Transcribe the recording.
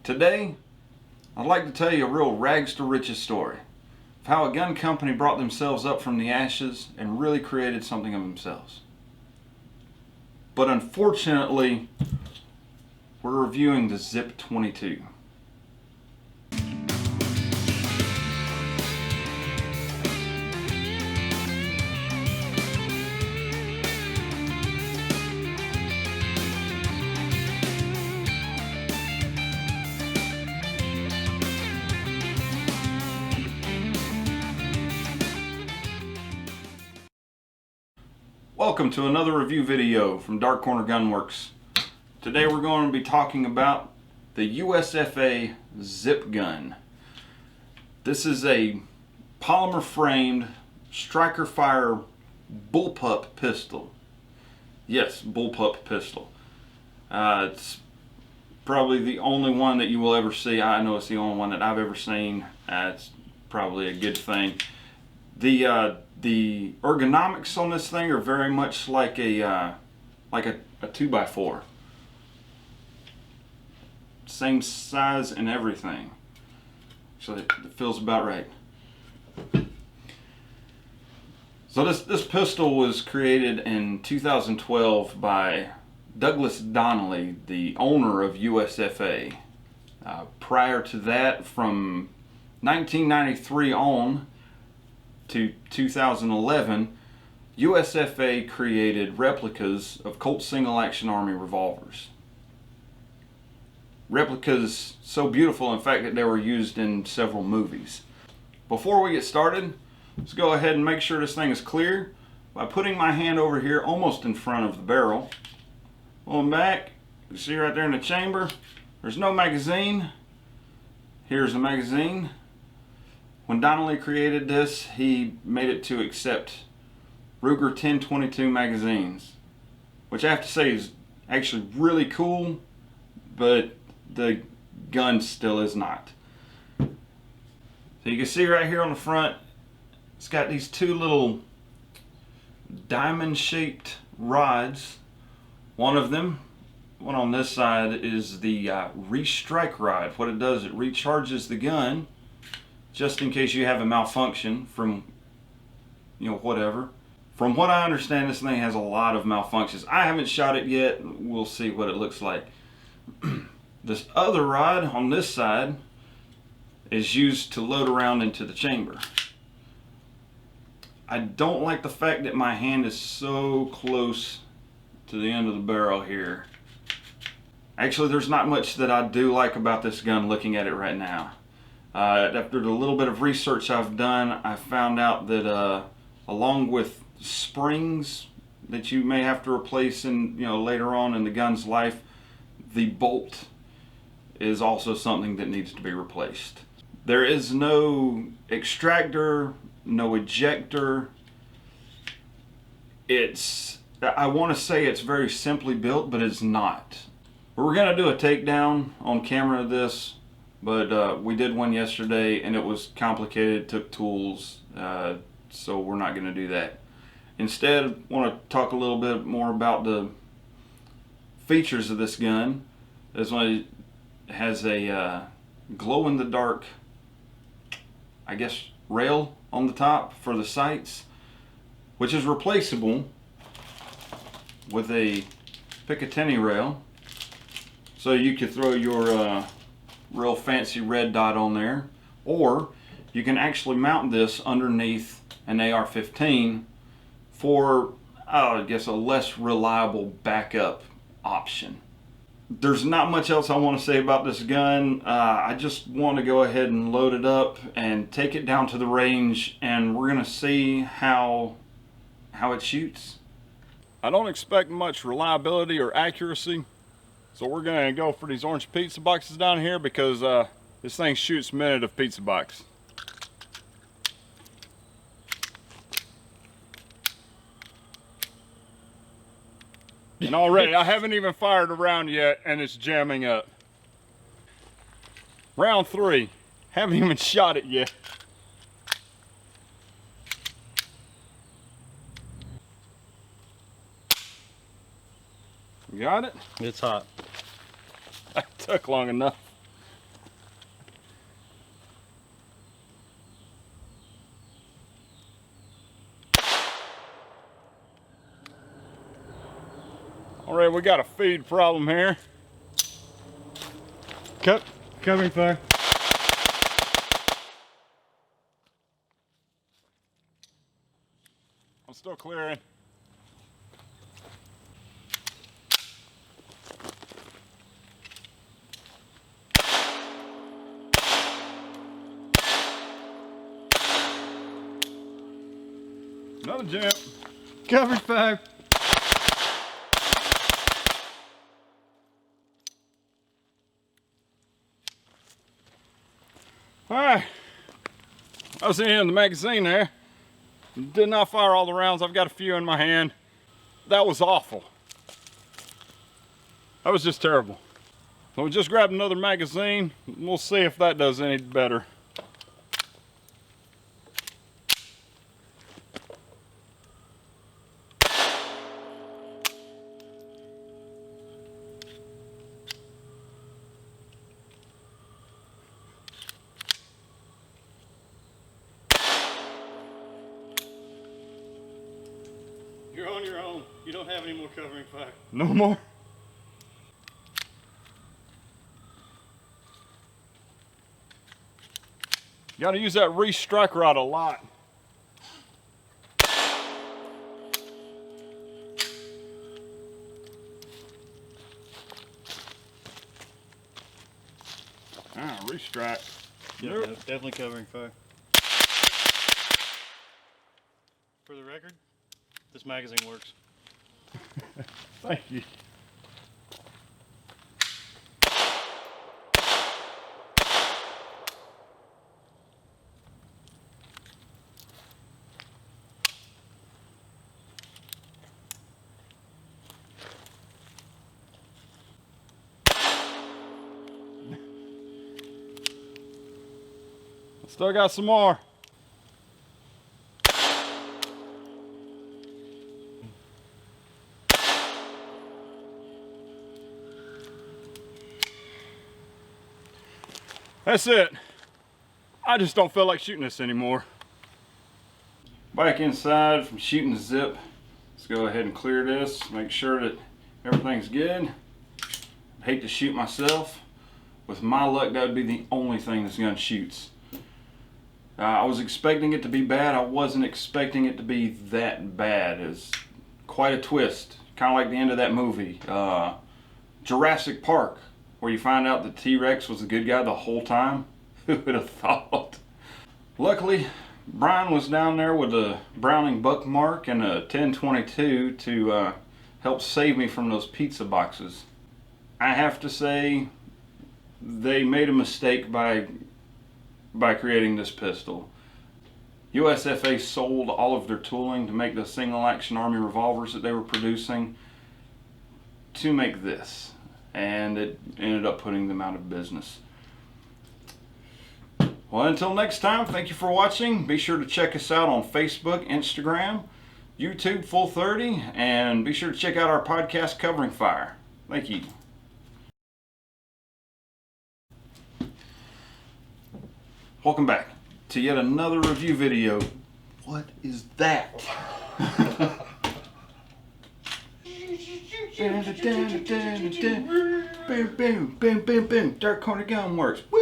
Today, I'd like to tell you a real rags to riches story of how a gun company brought themselves up from the ashes and really created something of themselves. But unfortunately, we're reviewing the Zip 22. Welcome to another review video from Dark Corner Gunworks. Today we're going to be talking about the USFA Zip gun. This is a polymer framed striker fire bullpup pistol. Yes, bullpup pistol. It's probably the only one that you will ever see. I know it's the only one that I've ever seen. It's probably a good thing. The ergonomics on this thing are very much like a 2x4. Same size and everything. So it feels about right. So this pistol was created in 2012 by Douglas Donnelly, the owner of USFA. Prior to that, from 1993 on to 2011, USFA created replicas of Colt Single Action Army revolvers. Replicas so beautiful, in fact, that they were used in several movies. Before we get started, let's go ahead and make sure this thing is clear by putting my hand over here almost in front of the barrel. Going back, you see right there in the chamber, there's no magazine. Here's the magazine. When Donnelly created this, he made it to accept Ruger 1022 magazines, which I have to say is actually really cool, but the gun still is not. So you can see right here on the front, it's got these two little diamond shaped rods. One on this side, is the restrike rod. What it does, it recharges the gun just in case you have a malfunction from, whatever. From what I understand, this thing has a lot of malfunctions. I haven't shot it yet. We'll see what it looks like. This other rod on this side is used to load around into the chamber. I don't like the fact that my hand is so close to the end of the barrel here. Actually, there's not much that I do like about this gun looking at it right now. After the little bit of research I've done, I found out that along with springs that you may have to replace later on in the gun's life, the bolt is also something that needs to be replaced. There is no extractor, no ejector. I want to say it's very simply built, but it's not. We're going to do a takedown on camera of this, but we did one yesterday and it was complicated, took tools, so we're not going to do that. Instead, I want to talk a little bit more about the features of this gun. This one has a glow-in-the-dark, I guess, rail on the top for the sights, which is replaceable with a Picatinny rail. So you could throw your real fancy red dot on there, or you can actually mount this underneath an AR-15 for, I guess, a less reliable backup option. There's not much else I want to say about this gun. I just want to go ahead and load it up and take it down to the range, and we're going to see how it shoots. I don't expect much reliability or accuracy, so we're going to go for these orange pizza boxes down here because this thing shoots minute of pizza box. And already, I haven't even fired a round yet and it's jamming up. Round 3, haven't even shot it yet. Got it? It's hot. That took long enough. Alright, we got a feed problem here. Covering fire. I'm still clearing. Another jump. Covering fire. Alright. I was in the magazine there. Did not fire all the rounds. I've got a few in my hand. That was awful. That was just terrible. So we just grabbed another magazine. We'll see if that does any better. You're on your own. You don't have any more covering fire. No more? You gotta use that re-strike rod a lot. Re-strike. Yeah, Nope. no, definitely covering fire. For the record, this magazine works. Thank you. Still got some more. That's it. I just don't feel like shooting this anymore. Back inside from shooting the zip. Let's go ahead and clear this. Make sure that everything's good. I hate to shoot myself. With my luck, that would be the only thing this gun shoots. I was expecting it to be bad. I wasn't expecting it to be that bad. It's quite a twist. Kind of like the end of that movie, Jurassic Park, where you find out that T-Rex was the good guy the whole time. Who would have thought? Luckily, Brian was down there with a Browning Buckmark and a 1022 to help save me from those pizza boxes. I have to say, they made a mistake by creating this pistol. USFA sold all of their tooling to make the single action Army revolvers that they were producing to make this, and it ended up putting them out of business. Well, until next time, thank you for watching. Be sure to check us out on Facebook, Instagram, YouTube Full 30, and be sure to check out our podcast Covering Fire. Thank you. Welcome back to yet another review video. What is that? Boom, boom, boom, boom, boom. Dark Corner Gunworks. Woo!